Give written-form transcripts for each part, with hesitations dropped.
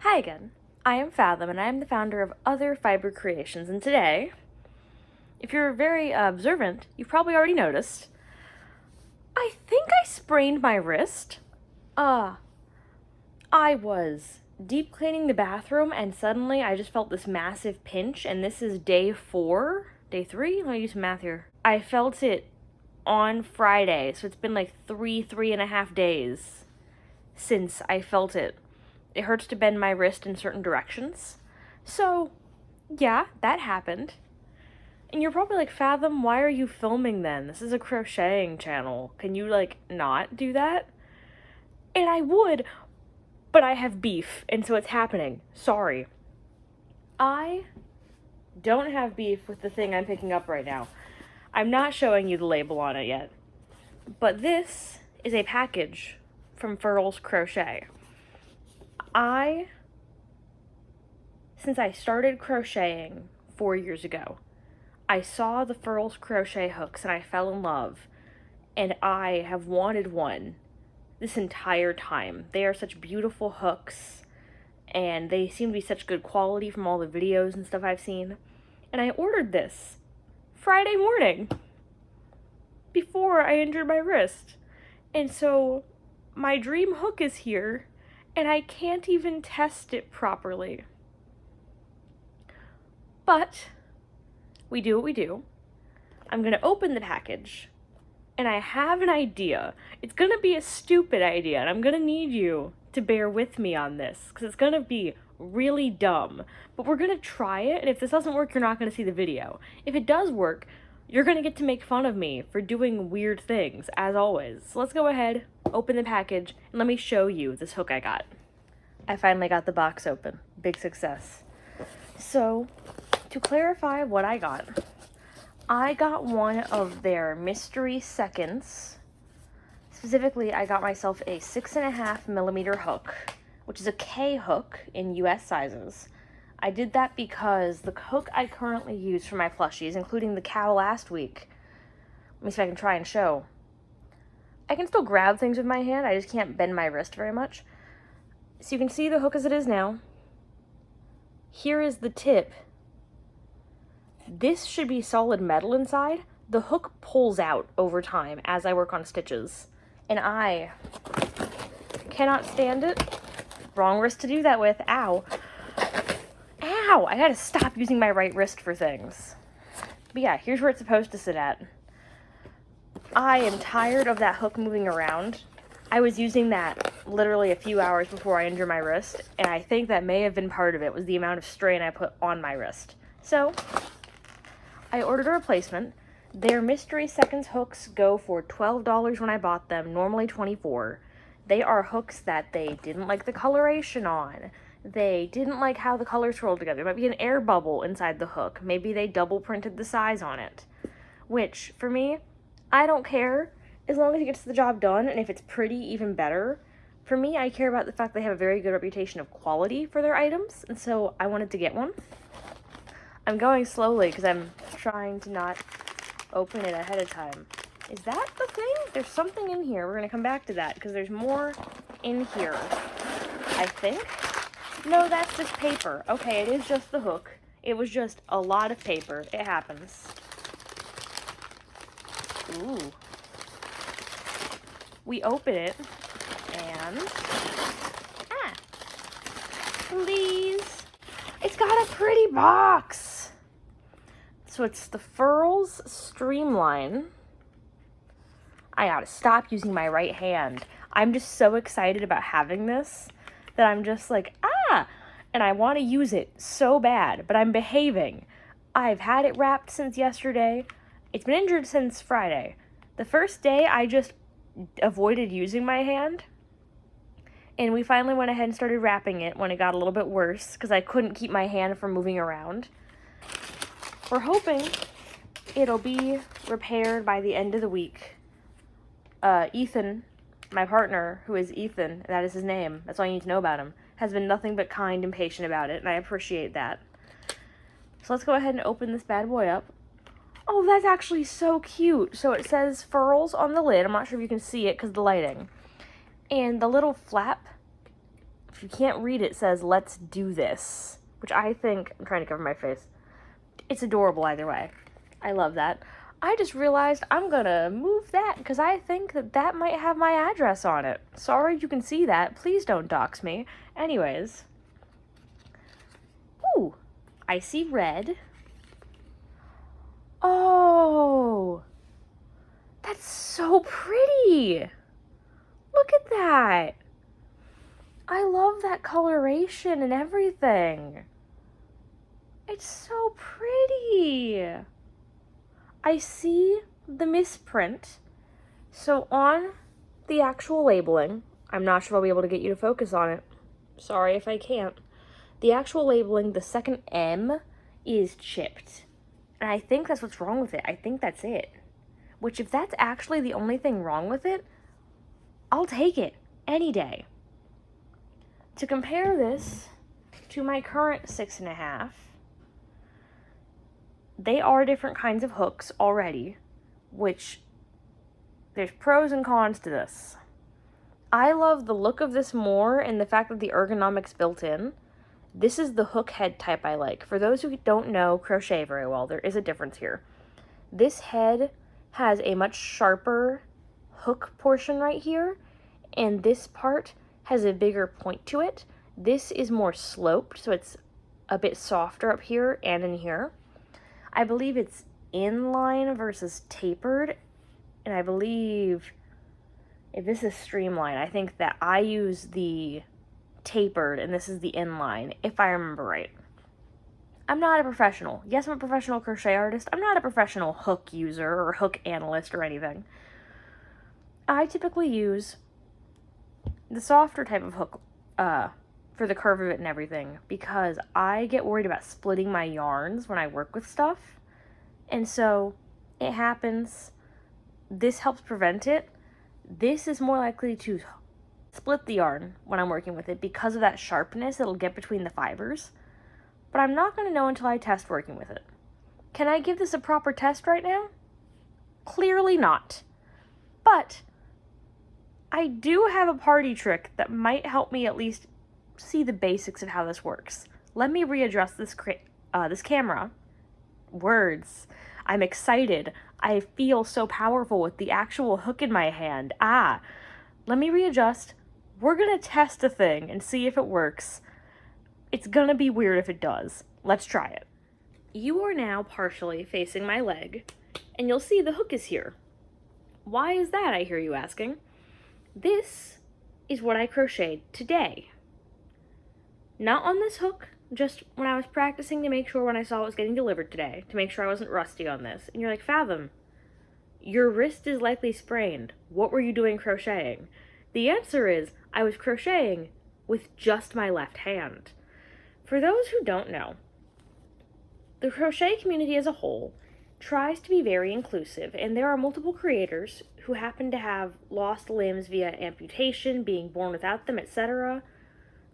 Hi again. I am Fathom, and I am the founder of Other Fiber Creations, and today, if you're very observant, you've probably already noticed, I think I sprained my wrist. I was deep cleaning the bathroom, and suddenly I just felt this massive pinch, and this is day 4? Day 3? Let me do some math here. I felt it on Friday, so it's been like three and a half days since I felt it. It hurts to bend my wrist in certain directions. So, yeah, that happened. And you're probably like, Fathom, why are you filming then? This is a crocheting channel. Can you, not do that? And I would, but I have beef, and so it's happening. Sorry. I don't have beef with the thing I'm picking up right now. I'm not showing you the label on it yet. But this is a package from Furls Crochet. Since I started crocheting 4 years ago, I saw the Furls crochet hooks and I fell in love, and I have wanted one this entire time. They are such beautiful hooks, and they seem to be such good quality from all the videos and stuff I've seen, and I ordered this Friday morning before I injured my wrist, and so my dream hook is here, and I can't even test it properly. But we do what we do. I'm going to open the package, and I have an idea. It's going to be a stupid idea, and I'm going to need you to bear with me on this, because it's going to be really dumb. But we're going to try it, and if this doesn't work, you're not going to see the video. If it does work, you're going to get to make fun of me for doing weird things, as always. So let's go ahead, open the package, and let me show you this hook I got. I finally got the box open. Big success. So, to clarify what I got one of their mystery seconds. Specifically, I got myself a 6.5mm hook, which is a K hook in US sizes. I did that because the hook I currently use for my plushies, including the cow last week, let me see if I can try and show. I can still grab things with my hand, I just can't bend my wrist very much. So you can see the hook as it is now. Here is the tip. This should be solid metal inside. The hook pulls out over time as I work on stitches, and I cannot stand it. Wrong wrist to do that with. Ow. Ow! I gotta stop using my right wrist for things. But yeah, here's where it's supposed to sit at. I am tired of that hook moving around. I was using that literally a few hours before I injured my wrist, and I think that may have been part of it, was the amount of strain I put on my wrist. So, I ordered a replacement. Their Mystery Seconds hooks go for $12 when I bought them, normally $24. They are hooks that they didn't like the coloration on. They didn't like how the colors rolled together. There might be an air bubble inside the hook. Maybe they double printed the size on it. Which, for me, I don't care. As long as it gets the job done, and if it's pretty, even better. For me, I care about the fact they have a very good reputation of quality for their items, and so I wanted to get one. I'm going slowly because I'm trying to not open it ahead of time. Is that the thing? There's something in here. We're going to come back to that because there's more in here, I think. No, that's just paper. Okay, it is just the hook. It was just a lot of paper. It happens. Ooh. We open it, and, please, it's got a pretty box. So it's the Furls Streamline. I gotta stop using my right hand. I'm just so excited about having this that I'm just like, and I want to use it so bad, but I'm behaving. I've had it wrapped since yesterday. It's been injured since Friday. The first day, I just avoided using my hand, and we finally went ahead and started wrapping it when it got a little bit worse because I couldn't keep my hand from moving around. We're hoping it'll be repaired by the end of the week. Ethan, my partner, who is Ethan, that is his name, that's all you need to know about him, has been nothing but kind and patient about it, and I appreciate that. So let's go ahead and open this bad boy up. Oh, that's actually so cute. So it says Furls on the lid. I'm not sure if you can see it because of the lighting. And the little flap if you can't read it, says, "Let's do this," which I think, I'm trying to cover my face. It's adorable either way. I love that. I just realized I'm gonna move that because I think that might have my address on it. Sorry you can see that. Please don't dox me. Anyways. Ooh, I see red. Oh, that's so pretty. Look at that. I love that coloration and everything. It's so pretty. I see the misprint. So on the actual labeling, I'm not sure I'll be able to get you to focus on it. Sorry if I can't. The actual labeling, the second M is chipped. And I think that's what's wrong with it. I think that's it. Which, if that's actually the only thing wrong with it, I'll take it any day. To compare this to my current 6.5, they are different kinds of hooks already, which there's pros and cons to this. I love the look of this more and the fact that the ergonomics built in. This is the hook head type I like. For those who don't know crochet very well, there is a difference here. This head has a much sharper hook portion right here, and this part has a bigger point to it. This is more sloped, so it's a bit softer up here and in here. I believe it's inline versus tapered, and I believe if this is streamlined, I think that I use the tapered and this is the inline, if I remember right. I'm not a professional. Yes, I'm a professional crochet artist. I'm not a professional hook user or hook analyst or anything. I typically use the softer type of hook for the curve of it and everything because I get worried about splitting my yarns when I work with stuff. And so it happens. This helps prevent it. This is more likely to split the yarn when I'm working with it because of that sharpness it'll get between the fibers. But I'm not going to know until I test working with it. Can I give this a proper test right now? Clearly not. But I do have a party trick that might help me at least see the basics of how this works. Let me readjust this camera. Words. I'm excited. I feel so powerful with the actual hook in my hand. Let me readjust. We're gonna test a thing and see if it works. It's gonna be weird if it does. Let's try it. You are now partially facing my leg, and you'll see the hook is here. Why is that, I hear you asking? This is what I crocheted today. Not on this hook, just when I was practicing to make sure when I saw it was getting delivered today, to make sure I wasn't rusty on this. And you're like, Fathom, your wrist is likely sprained. What were you doing crocheting? The answer is, I was crocheting with just my left hand. For those who don't know, the crochet community as a whole tries to be very inclusive, and there are multiple creators who happen to have lost limbs via amputation, being born without them, etc.,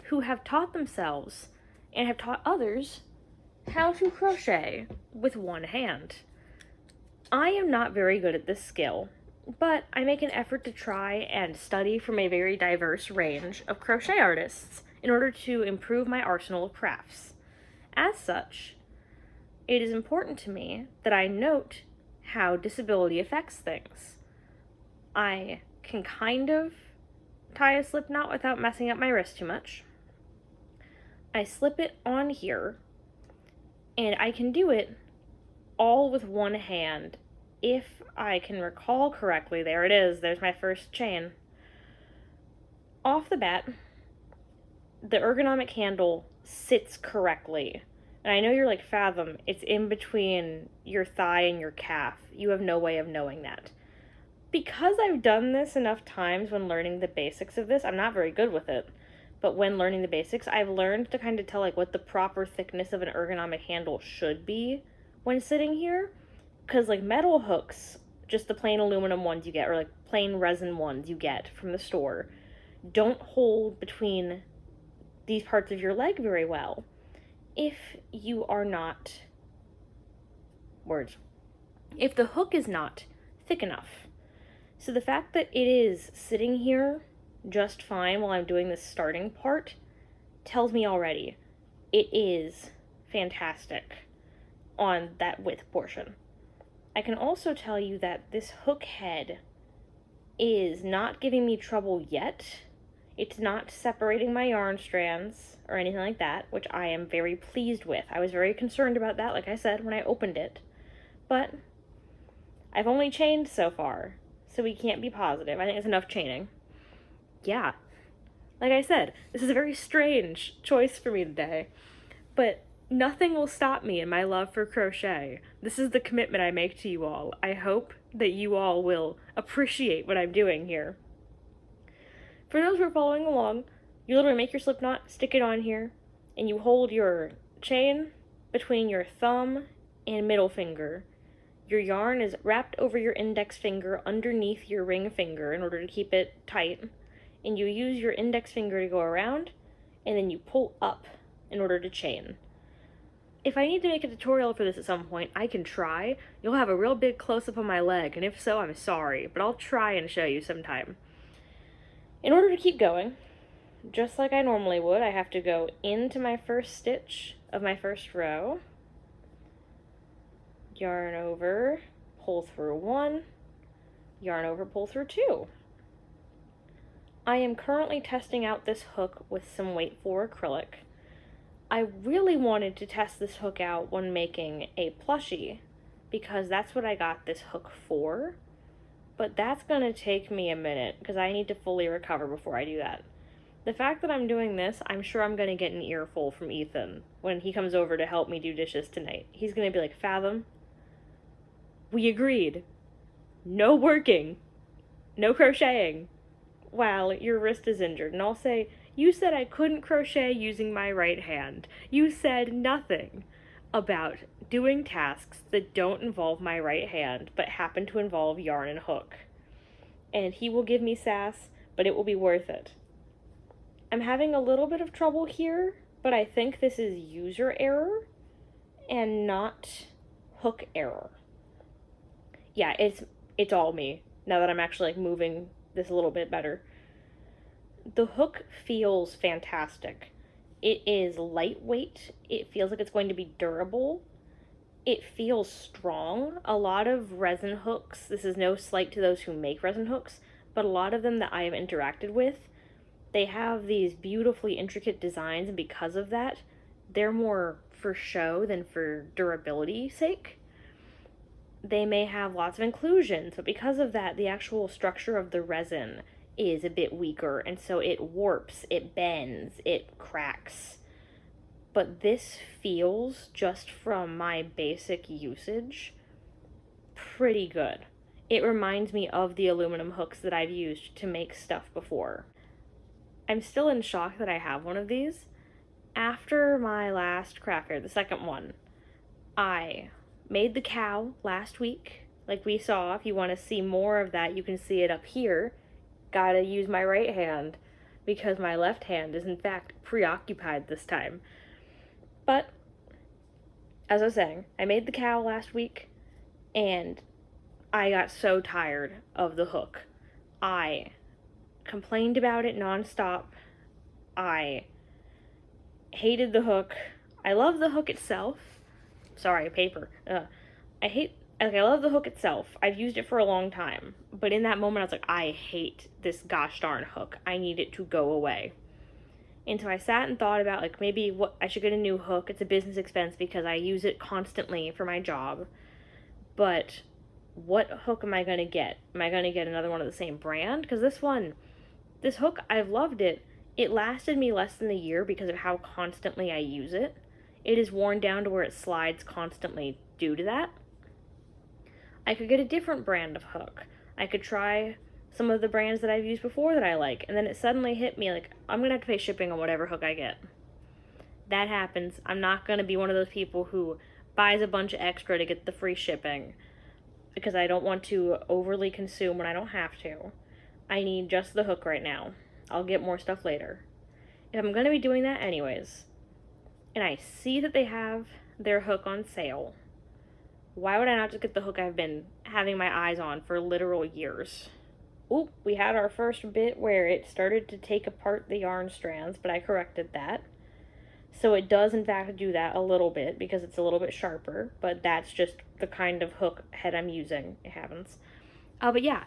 who have taught themselves and have taught others how to crochet with one hand. I am not very good at this skill, but I make an effort to try and study from a very diverse range of crochet artists in order to improve my arsenal of crafts. As such, it is important to me that I note how disability affects things. I can kind of tie a slip knot without messing up my wrist too much. I slip it on here, and I can do it all with one hand. If I can recall correctly, there it is, there's my first chain. Off the bat, the ergonomic handle sits correctly. And I know you're like, Fathom, it's in between your thigh and your calf. You have no way of knowing that. Because I've done this enough times when learning the basics of this, I'm not very good with it. But when learning the basics, I've learned to kind of tell like what the proper thickness of an ergonomic handle should be when sitting here. Because like metal hooks, just the plain aluminum ones you get, or like plain resin ones you get from the store, don't hold between these parts of your leg very well if you are not, if the hook is not thick enough. So the fact that it is sitting here just fine while I'm doing this starting part tells me already it is fantastic on that width portion. I can also tell you that this hook head is not giving me trouble yet. It's not separating my yarn strands or anything like that, which I am very pleased with. I was very concerned about that, like I said, when I opened it. But I've only chained so far, so we can't be positive. I think it's enough chaining. Yeah. Like I said, this is a very strange choice for me today. But nothing will stop me in my love for crochet. This is the commitment I make to you all. I hope that you all will appreciate what I'm doing here. For those who are following along, you literally make your slip knot, stick it on here, and you hold your chain between your thumb and middle finger. Your yarn is wrapped over your index finger underneath your ring finger in order to keep it tight, and you use your index finger to go around, and then you pull up in order to chain. If I need to make a tutorial for this at some point, I can try. You'll have a real big close-up on my leg, and if so, I'm sorry, but I'll try and show you sometime. In order to keep going, just like I normally would, I have to go into my first stitch of my first row, yarn over, pull through 1, yarn over, pull through 2. I am currently testing out this hook with some weight 4 acrylic. I really wanted to test this hook out when making a plushie, because that's what I got this hook for. But that's going to take me a minute, because I need to fully recover before I do that. The fact that I'm doing this, I'm sure I'm going to get an earful from Ethan when he comes over to help me do dishes tonight. He's going to be like, Fathom, we agreed. No working. No crocheting. While your wrist is injured. And I'll say, you said I couldn't crochet using my right hand. You said nothing about doing tasks that don't involve my right hand, but happen to involve yarn and hook. And he will give me sass, but it will be worth it. I'm having a little bit of trouble here, but I think this is user error and not hook error. Yeah, it's all me, now that I'm actually moving this a little bit better. The hook feels fantastic. It is lightweight. It feels like it's going to be durable. It feels strong. A lot of resin hooks, this is no slight to those who make resin hooks, but a lot of them that I have interacted with, they have these beautifully intricate designs, and because of that, they're more for show than for durability's sake. They may have lots of inclusions, but because of that, the actual structure of the resin is a bit weaker, and so it warps, it bends, it cracks. But this feels, just from my basic usage, pretty good. It reminds me of the aluminum hooks that I've used to make stuff before. I'm still in shock that I have one of these. After my last cracker, the second one, I made the cow last week, like we saw. If you want to see more of that, you can see it up here. Gotta use my right hand, because my left hand is in fact preoccupied this time. But, as I was saying, I made the cow last week, and I got so tired of the hook. I complained about it nonstop. I hated the hook. I love the hook itself. Sorry, paper. I love the hook itself. I've used it for a long time. But in that moment, I was like, I hate this gosh darn hook. I need it to go away. And so I sat and thought about, like, maybe what I should get a new hook. It's a business expense because I use it constantly for my job. But what hook am I going to get? Am I going to get another one of the same brand? Because this hook, I've loved it. It lasted me less than a year because of how constantly I use it. It is worn down to where it slides constantly due to that. I could get a different brand of hook. I could try some of the brands that I've used before that I like, and then it suddenly hit me like, I'm going to have to pay shipping on whatever hook I get. That happens. I'm not going to be one of those people who buys a bunch of extra to get the free shipping, because I don't want to overly consume when I don't have to. I need just the hook right now. I'll get more stuff later. If I'm going to be doing that anyways, and I see that they have their hook on sale, why would I not just get the hook I've been having my eyes on for literal years? We had our first bit where it started to take apart the yarn strands, but I corrected that. So it does in fact do that a little bit because it's a little bit sharper, but that's just the kind of hook head I'm using. It happens. But yeah,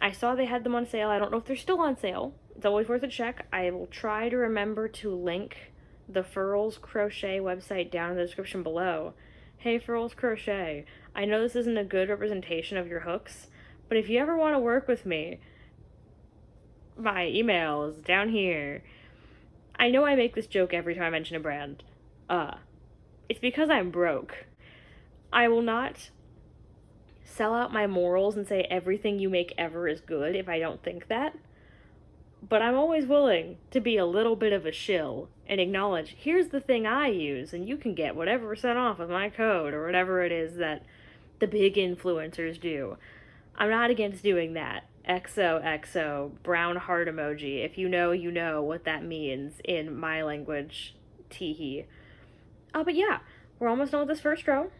I saw they had them on sale. I don't know if they're still on sale. It's always worth a check. I will try to remember to link the Furls Crochet website down in the description below. Hey Furls Crochet, I know this isn't a good representation of your hooks, but if you ever want to work with me, my email is down here. I know I make this joke every time I mention a brand. It's because I'm broke. I will not sell out my morals and say everything you make ever is good if I don't think that. But I'm always willing to be a little bit of a shill and acknowledge, here's the thing I use, and you can get whatever percent off of my code or whatever it is that the big influencers do. I'm not against doing that. XOXO, brown heart emoji. If you know, you know what that means in my language. Teehee. But yeah, we're almost done with this first row.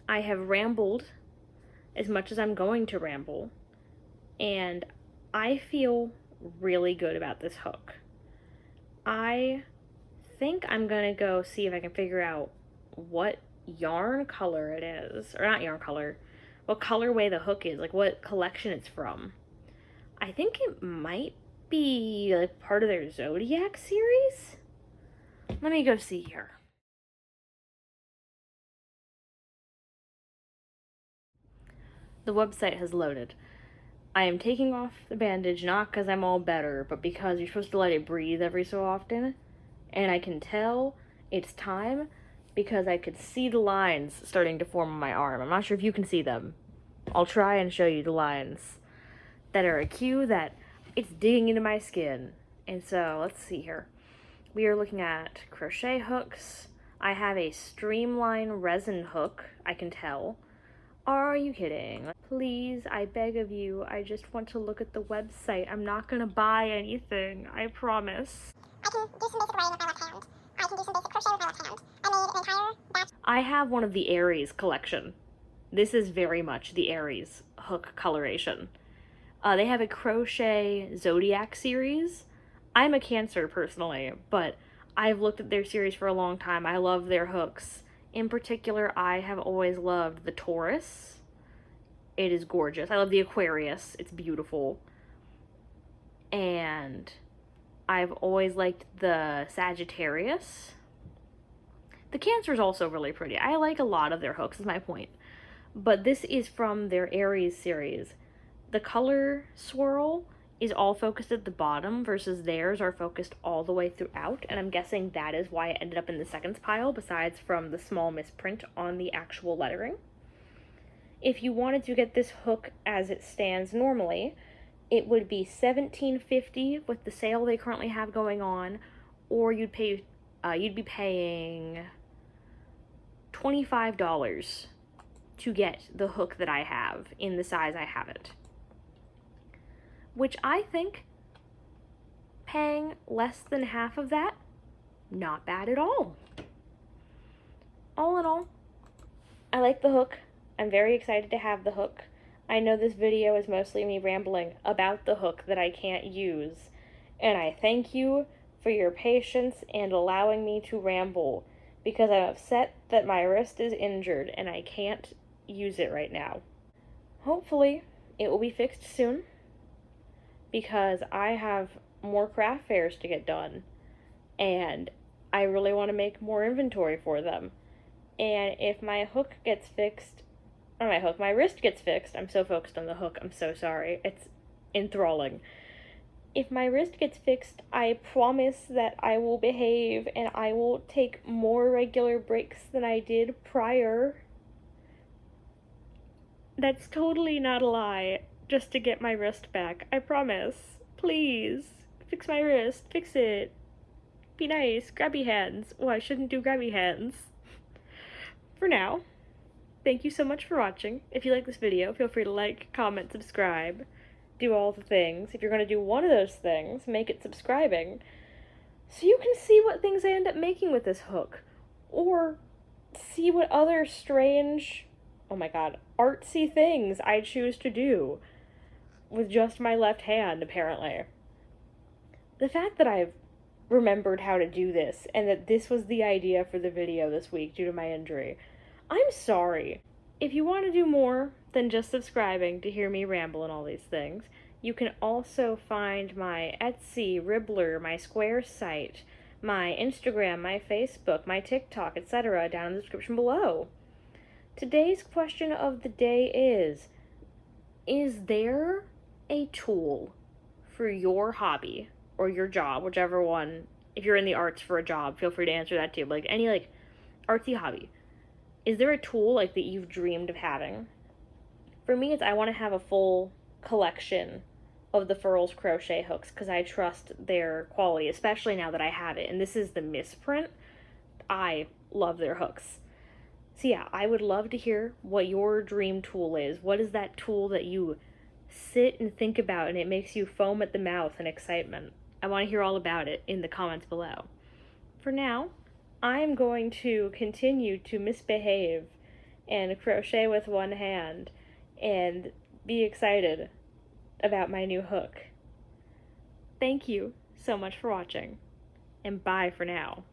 I have rambled as much as I'm going to ramble, and I feel really good about this hook. I think I'm gonna go see if I can figure out what yarn color it is, or not yarn color, what colorway the hook is, like what collection it's from. I think it might be like part of their Zodiac series. Let me go see here. The website has loaded. I am taking off the bandage not because I'm all better, but because you're supposed to let it breathe every so often. And I can tell it's time because I could see the lines starting to form on my arm. I'm not sure if you can see them. I'll try and show you the lines that are a cue that it's digging into my skin. And so let's see here. We are looking at crochet hooks. I have a streamline resin hook, I can tell. Are you kidding? Please, I beg of you, I just want to look at the website. I'm not gonna buy anything, I promise. I can do some basic writing with my left hand. I can do some basic crochet with my left hand. I made an entire batch. I have one of the Aries collection. This is very much the Aries hook coloration. They have a crochet Zodiac series. I'm a Cancer personally, but I've looked at their series for a long time. I love their hooks. In particular, I have always loved the Taurus. It is gorgeous. I love the Aquarius. It's beautiful. And I've always liked the Sagittarius. The Cancer is also really pretty. I like a lot of their hooks, is my point. But this is from their Aries series. The color swirl is all focused at the bottom versus theirs are focused all the way throughout, and I'm guessing that is why it ended up in the seconds pile, besides from the small misprint on the actual lettering. If you wanted to get this hook as it stands normally, it would be $17.50 with the sale they currently have going on, or you'd be paying $25 to get the hook that I have in the size I have it. Which I think, paying less than half of that, not bad at all. All in all, I like the hook. I'm very excited to have the hook. I know this video is mostly me rambling about the hook that I can't use, and I thank you for your patience and allowing me to ramble, because I'm upset that my wrist is injured and I can't use it right now. Hopefully, it will be fixed soon, because I have more craft fairs to get done, and I really want to make more inventory for them. And if my hook gets fixed, my wrist gets fixed, I'm so focused on the hook, I'm so sorry, it's enthralling. If my wrist gets fixed, I promise that I will behave and I will take more regular breaks than I did prior. That's totally not a lie. Just to get my wrist back. I promise. Please. Fix my wrist. Fix it. Be nice. Grabby hands. Oh, I shouldn't do grabby hands. For now, thank you so much for watching. If you like this video, feel free to like, comment, subscribe. Do all the things. If you're going to do one of those things, make it subscribing. So you can see what things I end up making with this hook. Or see what other strange, oh my god, artsy things I choose to do with just my left hand, apparently. The fact that I've remembered how to do this and that this was the idea for the video this week due to my injury. I'm sorry. If you want to do more than just subscribing to hear me ramble and all these things, you can also find my Etsy, Ribbler, my Square site, my Instagram, my Facebook, my TikTok, etc. down in the description below. Today's question of the day is there a tool for your hobby or your job, whichever one? If you're in the arts for a job, feel free to answer that too. Like any artsy hobby. Is there a tool that you've dreamed of having? For me, it's I want to have a full collection of the Furls crochet hooks because I trust their quality, especially now that I have it. And this is the misprint. I love their hooks. So yeah, I would love to hear what your dream tool is. What is that tool that you sit and think about and it makes you foam at the mouth in excitement? I want to hear all about it in the comments below. For now, I'm going to continue to misbehave and crochet with one hand and be excited about my new hook. Thank you so much for watching, and bye for now.